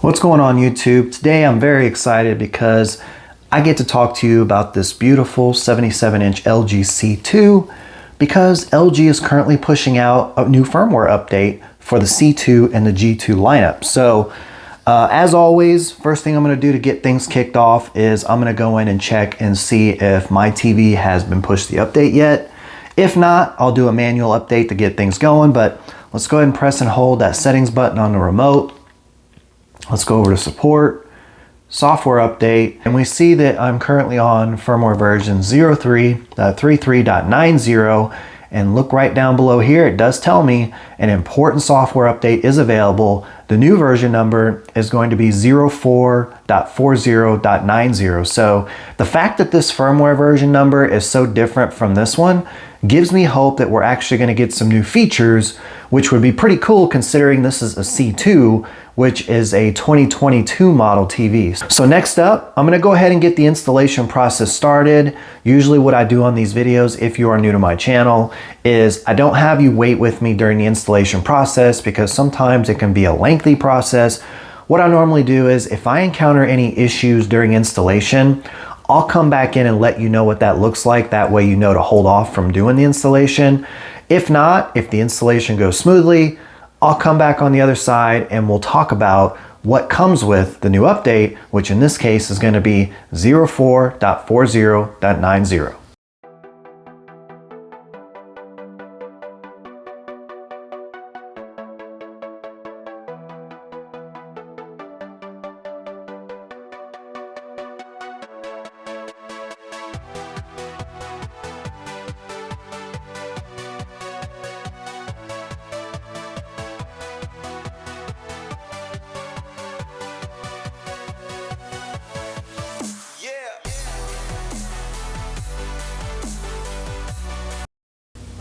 What's going on YouTube? Today I'm very excited because I get to talk to you about this beautiful 77-inch LG C2 because LG is currently pushing out a new firmware update for the C2 and the G2 lineup. So as always, first thing I'm going to do to get things kicked off is I'm going to go in and check and see if my TV has been pushed the update yet. If not, I'll do a manual update to get things going, but let's go ahead and press and hold that settings button on the remote. Let's go over to support, software update, and we see that I'm currently on firmware version 03.33.90, and look right down below here, it does tell me an important software update is available. The new version number is going to be 04.40.90. So the fact that this firmware version number is so different from this one gives me hope that we're actually going to get some new features, which would be pretty cool considering this is a C2, which is a 2022 model TV. So next up, I'm going to go ahead and get the installation process started. Usually what I do on these videos, if you are new to my channel, is I don't have you wait with me during the installation process because sometimes it can be a lengthy process. What I normally do is if I encounter any issues during installation, I'll come back in and let you know what that looks like. That way you know to hold off from doing the installation. If not, if the installation goes smoothly, I'll come back on the other side and we'll talk about what comes with the new update, which in this case is going to be 04.40.90.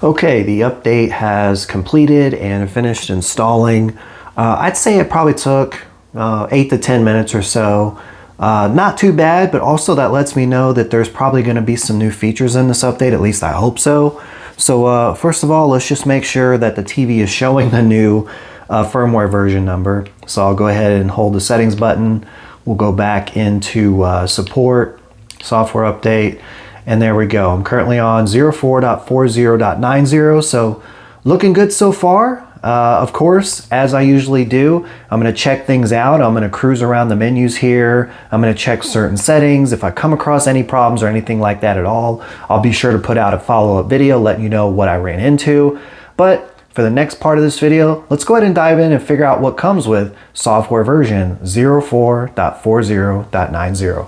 Okay, the update has completed and finished installing. I'd say it probably took 8 to 10 minutes or so. Not too bad, but also that lets me know that there's probably going to be some new features in this update, at least I hope so. So first of all, let's just make sure that the TV is showing the new firmware version number. So I'll go ahead and hold the settings button. We'll go back into support, software update. And there we go. I'm currently on 04.40.90, so looking good so far. Of course, as I usually do, I'm going to check things out. I'm going to cruise around the menus here. I'm going to check certain settings. If I come across any problems or anything like that at all, I'll be sure to put out a follow-up video letting you know what I ran into. But for the next part of this video, let's go ahead and dive in and figure out what comes with software version 04.40.90.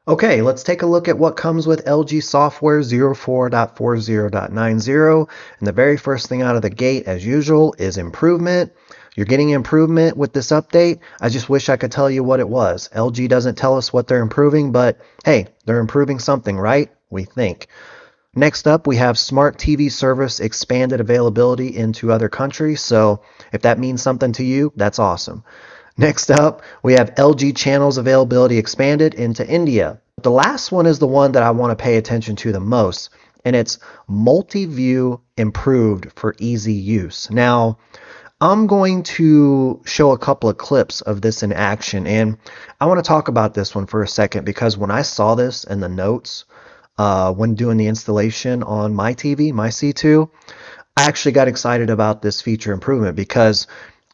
Okay, let's take a look at what comes with LG software 04.40.90. And the very first thing out of the gate, as usual, is improvement. You're getting improvement with this update. I just wish I could tell you what it was. LG doesn't tell us what they're improving, but hey, they're improving something, right? We think. Next up, we have Smart TV service expanded availability into other countries. So if that means something to you, that's awesome. Next up, we have LG channels availability expanded into India. The last one is the one that I want to pay attention to the most, and it's multi-view improved for easy use. Now, I'm going to show a couple of clips of this in action, and I want to talk about this one for a second because when I saw this in the notes when doing the installation on my TV, my C2, I actually got excited about this feature improvement because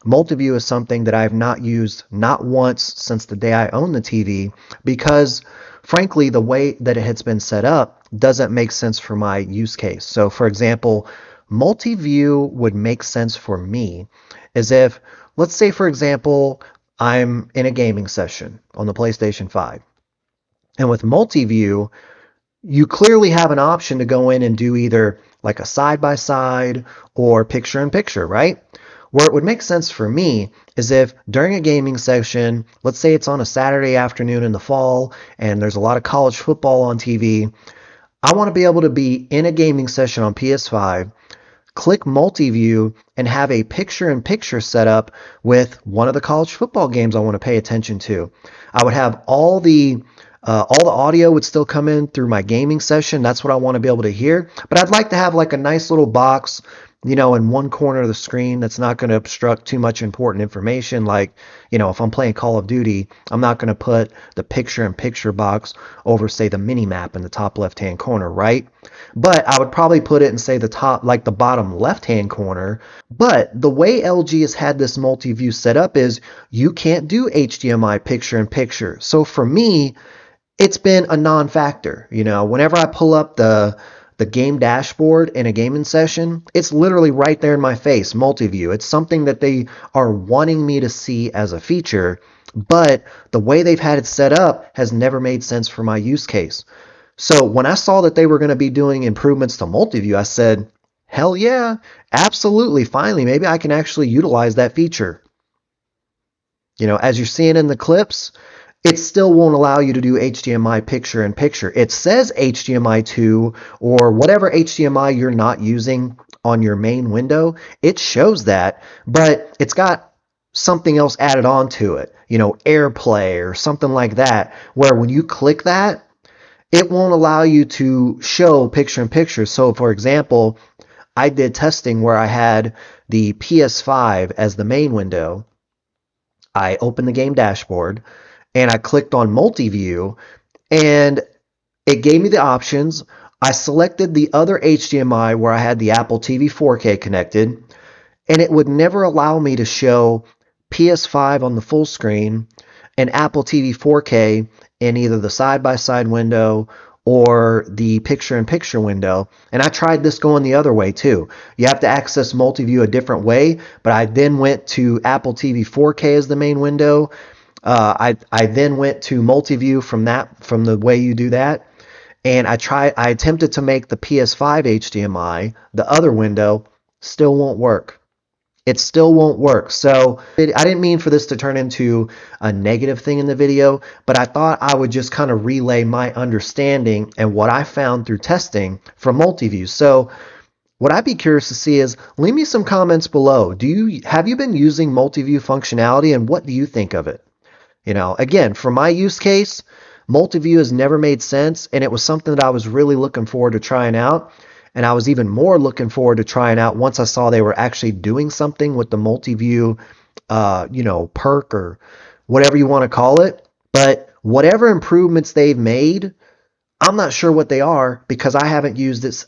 multi-view is something that I have not used not once since the day I owned the TV because frankly the way that it has been set up doesn't make sense for my use case. So for example, multi-view would make sense for me as if, let's say for example, I'm in a gaming session on the PlayStation 5. And with multi-view, you clearly have an option to go in and do either like a side-by-side or picture-in-picture, right? Where it would make sense for me is if during a gaming session, let's say it's on a Saturday afternoon in the fall and there's a lot of college football on TV, I want to be able to be in a gaming session on PS5, click multi-view, and have a picture-in-picture setup with one of the college football games I want to pay attention to. I would have all the audio would still come in through my gaming session. That's what I want to be able to hear. But I'd like to have like a nice little box in one corner of the screen that's not going to obstruct too much important information. Like, if I'm playing Call of Duty, I'm not going to put the picture-in-picture box over, say, the mini map in the top left-hand corner, right? But I would probably put it in, say, the top, like the bottom left-hand corner. But the way LG has had this multi-view set up is you can't do HDMI picture-in-picture. So for me, it's been a non-factor. Whenever I pull up the game dashboard in a gaming session, it's literally right there in my face, multi-view. It's something that they are wanting me to see as a feature, but the way they've had it set up has never made sense for my use case. So when I saw that they were going to be doing improvements to multi-view, I said, hell yeah, absolutely, finally, maybe I can actually utilize that feature. As you're seeing in the clips, it still won't allow you to do HDMI picture-in-picture. It says HDMI 2 or whatever HDMI you're not using on your main window. It shows that, but it's got something else added on to it, AirPlay or something like that, where when you click that, it won't allow you to show picture-in-picture. So, for example, I did testing where I had the PS5 as the main window. I opened the game dashboard and I clicked on multi-view and it gave me the options. I selected the other HDMI where I had the Apple TV 4K connected, and it would never allow me to show PS5 on the full screen and Apple TV 4K in either the side-by-side window or the picture-in-picture window. And I tried this going the other way too. You have to access multi-view a different way, but I then went to Apple TV 4K as the main window. I then went to multi-view from the way you do that, and I attempted to make the PS5 HDMI the other window. Still won't work. It still won't work. So I didn't mean for this to turn into a negative thing in the video, but I thought I would just kind of relay my understanding and what I found through testing from multi-view. So what I'd be curious to see is, leave me some comments below. Have you been using multi-view functionality, and what do you think of it? Again, for my use case, multi-view has never made sense, and it was something that I was really looking forward to trying out. And I was even more looking forward to trying out once I saw they were actually doing something with the multi-view, perk or whatever you want to call it. But whatever improvements they've made, I'm not sure what they are because I haven't used it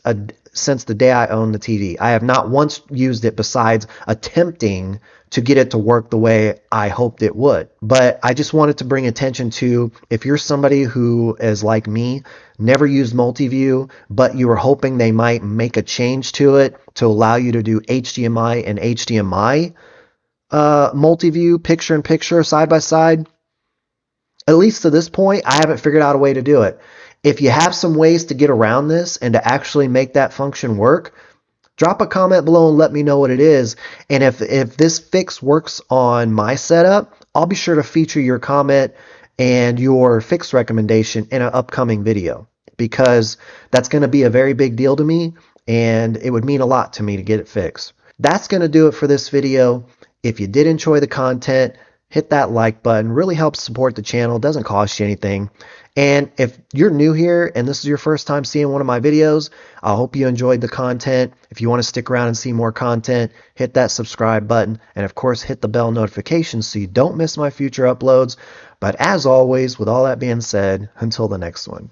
since the day I owned the TV. I have not once used it besides attempting to get it to work the way I hoped it would. But I just wanted to bring attention to, if you're somebody who is like me, never used multi-view, but you were hoping they might make a change to it to allow you to do HDMI and HDMI multi-view, picture-in-picture, side-by-side, at least to this point, I haven't figured out a way to do it. If you have some ways to get around this and to actually make that function work, drop a comment below and let me know what it is. And if this fix works on my setup, I'll be sure to feature your comment and your fix recommendation in an upcoming video, because that's going to be a very big deal to me and it would mean a lot to me to get it fixed. That's going to do it for this video. If you did enjoy the content, hit that like button. Really helps support the channel. Doesn't cost you anything. And if you're new here and this is your first time seeing one of my videos, I hope you enjoyed the content. If you want to stick around and see more content, hit that subscribe button. And of course, hit the bell notification so you don't miss my future uploads. But as always, with all that being said, until the next one.